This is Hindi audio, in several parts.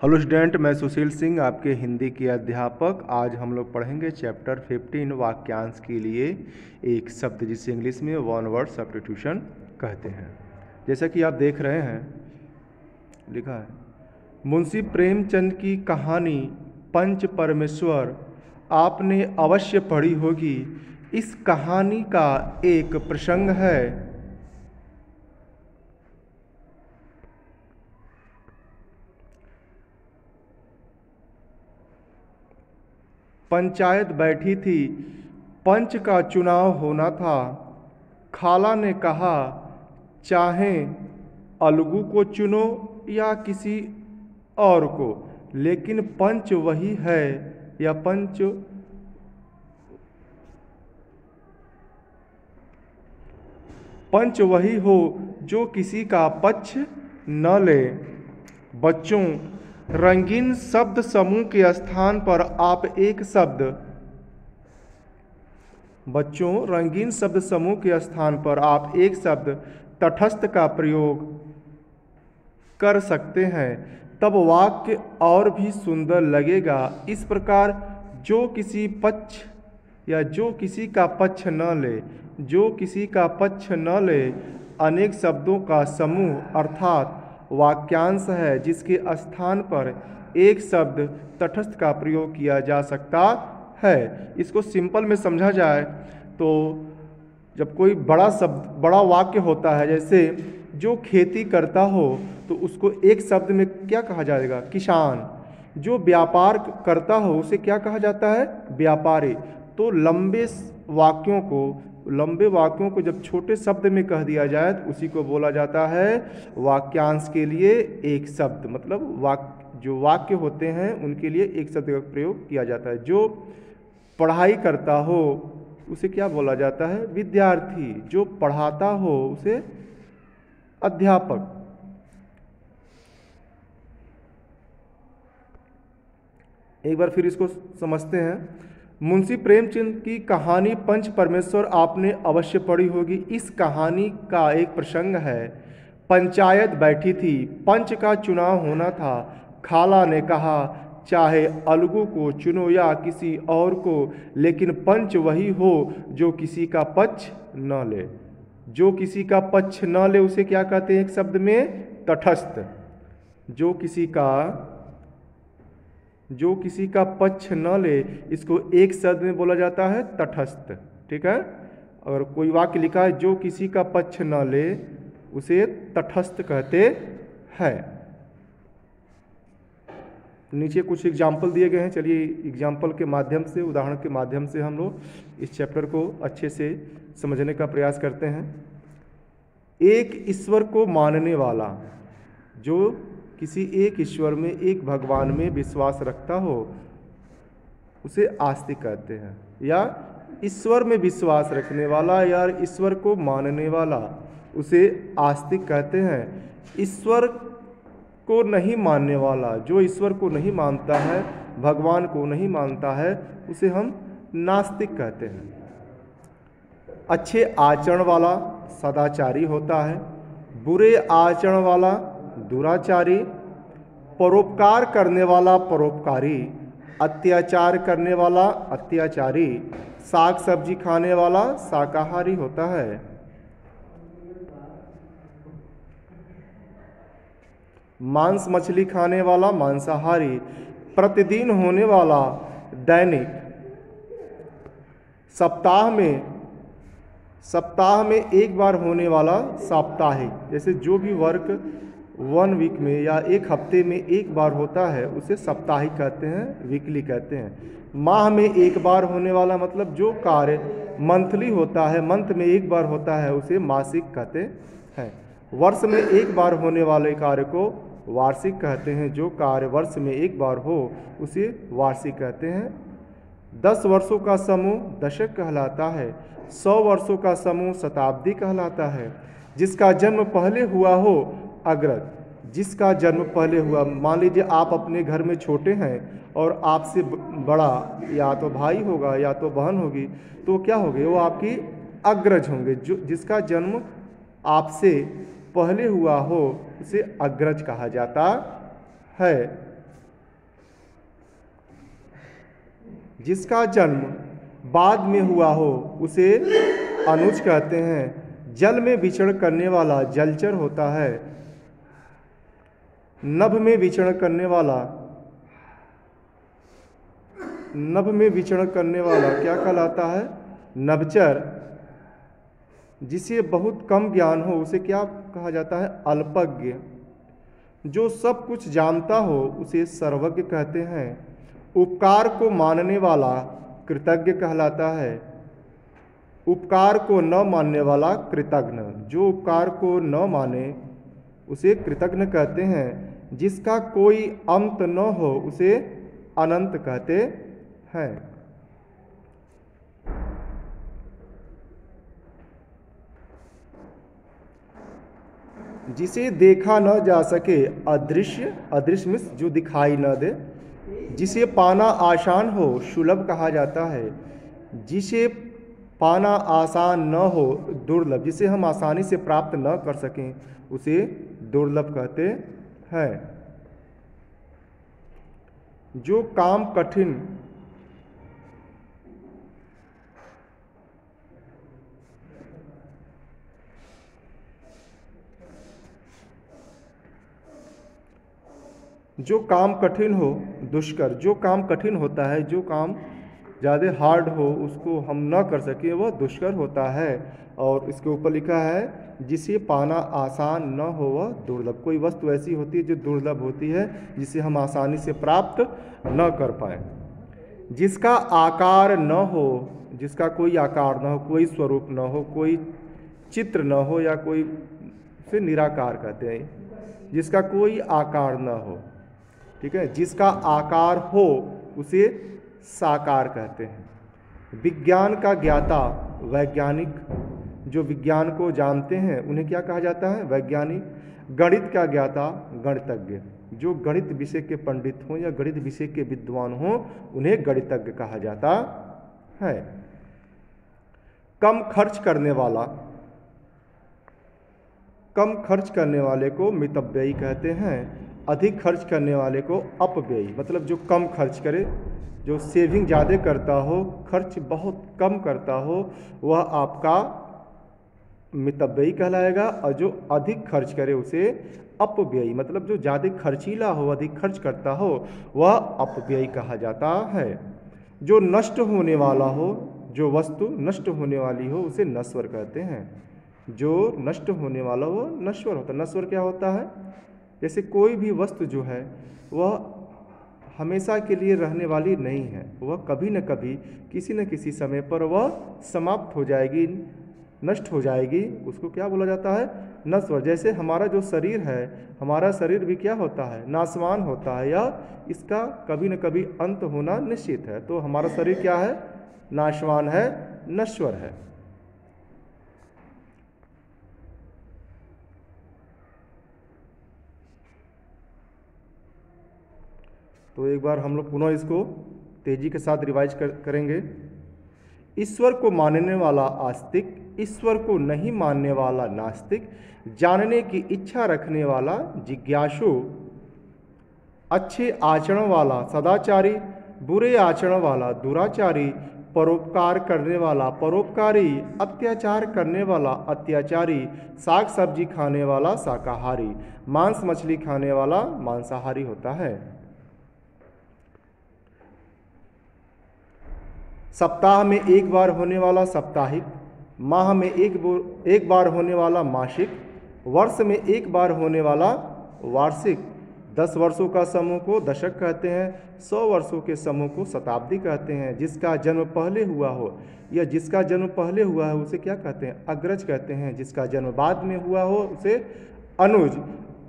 हेलो स्टूडेंट, मैं सुशील सिंह, आपके हिंदी के अध्यापक। आज हम लोग पढ़ेंगे चैप्टर 15 वाक्यांश के लिए एक शब्द, जिसे इंग्लिश में वन वर्ड सब्स्टिट्यूशन कहते हैं। जैसा कि आप देख रहे हैं, लिखा है मुंशी प्रेमचंद की कहानी पंच परमेश्वर आपने अवश्य पढ़ी होगी। इस कहानी का एक प्रसंग है। पंचायत बैठी थी, पंच का चुनाव होना था। खाला ने कहा, चाहे अलगू को चुनो या किसी और को, लेकिन पंच वही है या पंच वही हो जो किसी का पक्ष न ले। बच्चों, रंगीन शब्द समूह के स्थान पर आप एक शब्द रंगीन शब्द समूह के स्थान पर आप एक शब्द तटस्थ का प्रयोग कर सकते हैं, तब वाक्य और भी सुंदर लगेगा। इस प्रकार जो किसी पक्ष या जो किसी का पक्ष न ले अनेक शब्दों का समूह अर्थात वाक्यांश है, जिसके स्थान पर एक शब्द तटस्थ का प्रयोग किया जा सकता है। इसको सिंपल में समझा जाए तो जब कोई बड़ा वाक्य होता है, जैसे जो खेती करता हो, तो उसको एक शब्द में क्या कहा जाएगा? किसान। जो व्यापार करता हो उसे क्या कहा जाता है? व्यापारी। तो लंबे वाक्यों को जब छोटे शब्द में कह दिया जाए तो उसी को बोला जाता है वाक्यांश के लिए एक शब्द। मतलब जो वाक्य होते हैं उनके लिए एक शब्द का प्रयोग किया जाता है। जो पढ़ाई करता हो उसे क्या बोला जाता है? विद्यार्थी। जो पढ़ाता हो उसे अध्यापक। एक बार फिर इसको समझते हैं। मुंशी प्रेमचंद की कहानी पंच परमेश्वर आपने अवश्य पढ़ी होगी। इस कहानी का एक प्रसंग है। पंचायत बैठी थी, पंच का चुनाव होना था। खाला ने कहा, चाहे अलगू को चुनो या किसी और को, लेकिन पंच वही हो जो किसी का पक्ष न ले। जो किसी का पक्ष न ले उसे क्या कहते हैं? एक शब्द में तटस्थ। जो किसी का पक्ष न ले, इसको एक शब्द में बोला जाता है तटस्थ। ठीक है। अगर कोई वाक्य लिखा है जो किसी का पक्ष न ले, उसे तटस्थ कहते हैं। नीचे कुछ एग्जाम्पल दिए गए हैं। चलिए एग्जाम्पल के माध्यम से, उदाहरण के माध्यम से हम लोग इस चैप्टर को अच्छे से समझने का प्रयास करते हैं। एक ईश्वर को मानने वाला, जो किसी एक ईश्वर में, एक भगवान में विश्वास रखता हो, उसे आस्तिक कहते हैं। या ईश्वर में विश्वास रखने वाला या ईश्वर को मानने वाला, उसे आस्तिक कहते हैं। ईश्वर को नहीं मानने वाला, जो ईश्वर को नहीं मानता है, भगवान को नहीं मानता है, उसे हम नास्तिक कहते हैं। अच्छे आचरण वाला सदाचारी होता है, बुरे आचरण वाला दुराचारी, परोपकार करने वाला परोपकारी, अत्याचार करने वाला अत्याचारी, साग सब्जी खाने वाला शाकाहारी होता है। मांस मछली खाने वाला मांसाहारी, प्रतिदिन होने वाला दैनिक, सप्ताह में एक बार होने वाला साप्ताहिक। जैसे जो भी वर्क 1 वीक में या एक हफ्ते में एक बार होता है उसे साप्ताहिक कहते हैं, वीकली कहते हैं। माह में एक बार होने वाला, मतलब जो कार्य मंथली होता है, मंथ में एक बार होता है, उसे मासिक कहते हैं। वर्ष में एक बार होने वाले कार्य को वार्षिक कहते हैं। जो कार्य वर्ष में एक बार हो उसे वार्षिक कहते हैं। 10 वर्षों का समूह दशक कहलाता है। 100 वर्षों का समूह शताब्दी कहलाता है। जिसका जन्म पहले हुआ हो अग्रज। जिसका जन्म पहले हुआ, मान लीजिए आप अपने घर में छोटे हैं और आपसे बड़ा या तो भाई होगा या तो बहन होगी, तो क्या होंगे? वो आपकी अग्रज होंगे। जो जिसका जन्म आपसे पहले हुआ हो उसे अग्रज कहा जाता है। जिसका जन्म बाद में हुआ हो उसे अनुज कहते हैं। जल में विचरण करने वाला जलचर होता है। नभ में विचरण करने वाला क्या कहलाता है? नभचर। जिसे बहुत कम ज्ञान हो उसे क्या कहा जाता है? अल्पज्ञ। जो सब कुछ जानता हो उसे सर्वज्ञ कहते हैं। उपकार को मानने वाला कृतज्ञ कहलाता है। उपकार को न मानने वाला कृतघ्न। जो उपकार को न माने उसे कृतघ्न कहते हैं। जिसका कोई अंत न हो उसे अनंत कहते हैं। जिसे देखा न जा सके अदृश्य, अदृश्य मीन्स जो दिखाई न दे। जिसे पाना आसान हो सुलभ कहा जाता है। जिसे पाना आसान न हो दुर्लभ। जिसे हम आसानी से प्राप्त न कर सकें उसे दुर्लभ कहते हैं। जो काम कठिन हो दुष्कर। जो काम कठिन होता है, जो काम ज़्यादा हार्ड हो उसको हम न कर सके वह दुष्कर होता है। और इसके ऊपर लिखा है जिसे पाना आसान न हो वह दुर्लभ। कोई वस्तु ऐसी होती है जो दुर्लभ होती है जिसे हम आसानी से प्राप्त न कर पाए। जिसका आकार न हो, जिसका कोई आकार न हो, कोई स्वरूप न हो, कोई चित्र न हो, या कोई से निराकार कहते हैं। जिसका कोई आकार न हो, ठीक है। जिसका आकार हो उसे साकार कहते हैं। विज्ञान का ज्ञाता वैज्ञानिक। जो विज्ञान को जानते हैं उन्हें क्या कहा जाता है? वैज्ञानिक। गणित का ज्ञाता गणितज्ञ। जो गणित विषय के पंडित हों या गणित विषय के विद्वान हों उन्हें गणितज्ञ कहा जाता है। कम खर्च करने वाले को मितव्ययी कहते हैं। अधिक खर्च करने वाले को अपव्ययी। मतलब जो कम खर्च करे, जो सेविंग ज़्यादा करता हो, खर्च बहुत कम करता हो, वह आपका मितव्ययी कहलाएगा। और जो अधिक खर्च करे उसे अपव्ययी, मतलब जो ज़्यादा खर्चीला हो, अधिक खर्च करता हो, वह अपव्ययी कहा जाता है। जो नष्ट होने वाला हो, जो वस्तु नष्ट होने वाली हो उसे नश्वर कहते हैं। जो नष्ट होने वाला हो नश्वर होता है। नश्वर क्या होता है? जैसे कोई भी वस्तु जो है वह हमेशा के लिए रहने वाली नहीं है। वह कभी न कभी किसी न किसी समय पर वह समाप्त हो जाएगी, नष्ट हो जाएगी। उसको क्या बोला जाता है? नश्वर। जैसे हमारा जो शरीर है, हमारा शरीर भी क्या होता है? नाशवान होता है, या इसका कभी न कभी अंत होना निश्चित है। तो हमारा शरीर क्या है? नाशवान है, नश्वर है। तो एक बार हम लोग पुनः इसको तेजी के साथ रिवाइज करेंगे। ईश्वर को मानने वाला आस्तिक, ईश्वर को नहीं मानने वाला नास्तिक, जानने की इच्छा रखने वाला जिज्ञासु, अच्छे आचरण वाला सदाचारी, बुरे आचरण वाला दुराचारी, परोपकार करने वाला परोपकारी, अत्याचार करने वाला अत्याचारी, साग सब्जी खाने वाला शाकाहारी, मांस मछली खाने वाला मांसाहारी होता है। सप्ताह में एक बार होने वाला साप्ताहिक, माह में एक बार होने वाला मासिक, वर्ष में एक बार होने वाला वार्षिक, 10 वर्षों का समूह को दशक कहते हैं, 100 वर्षों के समूह को शताब्दी कहते हैं। जिसका जन्म पहले हुआ हो या जिसका जन्म पहले हुआ है उसे क्या कहते हैं? अग्रज कहते हैं। जिसका जन्म बाद में हुआ हो उसे अनुज।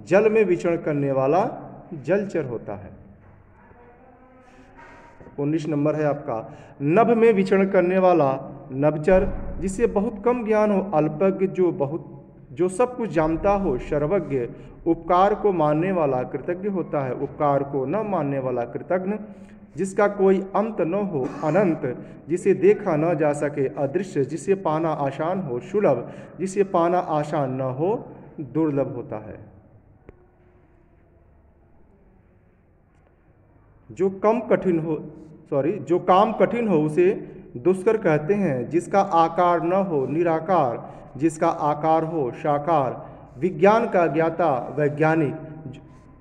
जल में विचरण करने वाला जलचर होता है। 19 नंबर है आपका। नभ में विचरण करने वाला नभचर। जिसे बहुत कम ज्ञान हो अल्पज्ञ। जो सब कुछ जानता हो सर्वज्ञ। उपकार को मानने वाला कृतज्ञ होता है, उपकार को न मानने वाला कृतघ्न। जिसका कोई अंत न हो अनंत। जिसे देखा न जा सके अदृश्य। जिसे पाना आसान हो सुलभ। जिसे पाना आसान न हो दुर्लभ होता है। जो कम कठिन हो जो काम कठिन हो उसे दुष्कर कहते हैं। जिसका आकार न हो निराकार, जिसका आकार हो साकार। विज्ञान का ज्ञाता वैज्ञानिक,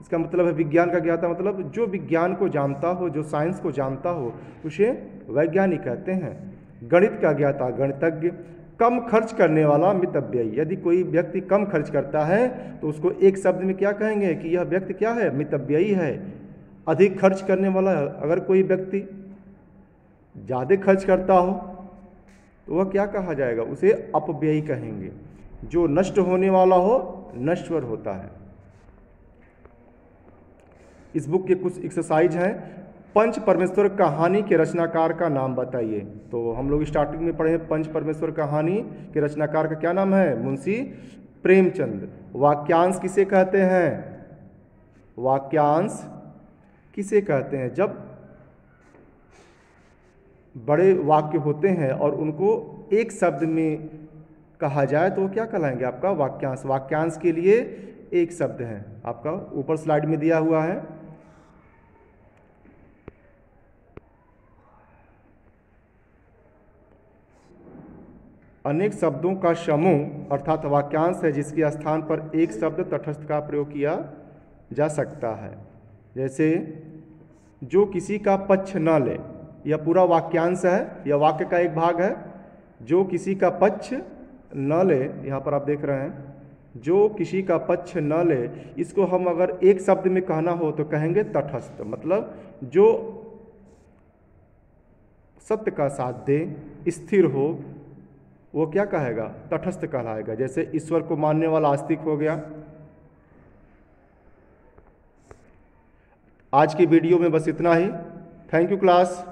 इसका मतलब है विज्ञान का ज्ञाता मतलब जो विज्ञान को जानता हो, जो साइंस को जानता हो, उसे वैज्ञानिक कहते हैं। गणित का ज्ञाता गणितज्ञ। कम खर्च करने वाला मितव्ययी। यदि कोई व्यक्ति कम खर्च करता है तो उसको एक शब्द में क्या कहेंगे कि यह व्यक्ति क्या है, मितव्ययी है। अधिक खर्च करने वाला, अगर कोई व्यक्ति ज़्यादा खर्च करता हो तो वह क्या कहा जाएगा, उसे अपव्ययी कहेंगे। जो नष्ट होने वाला हो नश्वर होता है। इस बुक के कुछ एक्सरसाइज हैं। पंच परमेश्वर कहानी के रचनाकार का नाम बताइए। तो हम लोग स्टार्टिंग में पढ़े पंच परमेश्वर कहानी के रचनाकार का क्या नाम है, मुंशी प्रेमचंद। वाक्यांश किसे कहते हैं, वाक्यांश किसे कहते हैं, जब बड़े वाक्य होते हैं और उनको एक शब्द में कहा जाए तो वो क्या कहलाएंगे, आपका वाक्यांश। वाक्यांश के लिए एक शब्द है, आपका ऊपर स्लाइड में दिया हुआ है। अनेक शब्दों का समूह अर्थात वाक्यांश है जिसके स्थान पर एक शब्द तटस्थ का प्रयोग किया जा सकता है। जैसे जो किसी का पक्ष न ले, यह पूरा वाक्यांश है, यह वाक्य का एक भाग है। जो किसी का पक्ष न ले, यहाँ पर आप देख रहे हैं, जो किसी का पक्ष न ले, इसको हम अगर एक शब्द में कहना हो तो कहेंगे तटस्थ। मतलब जो सत्य का साथ दे, स्थिर हो, वो क्या कहेगा, तटस्थ कहलाएगा। जैसे ईश्वर को मानने वाला आस्तिक हो गया। आज की वीडियो में बस इतना ही। Thank you class.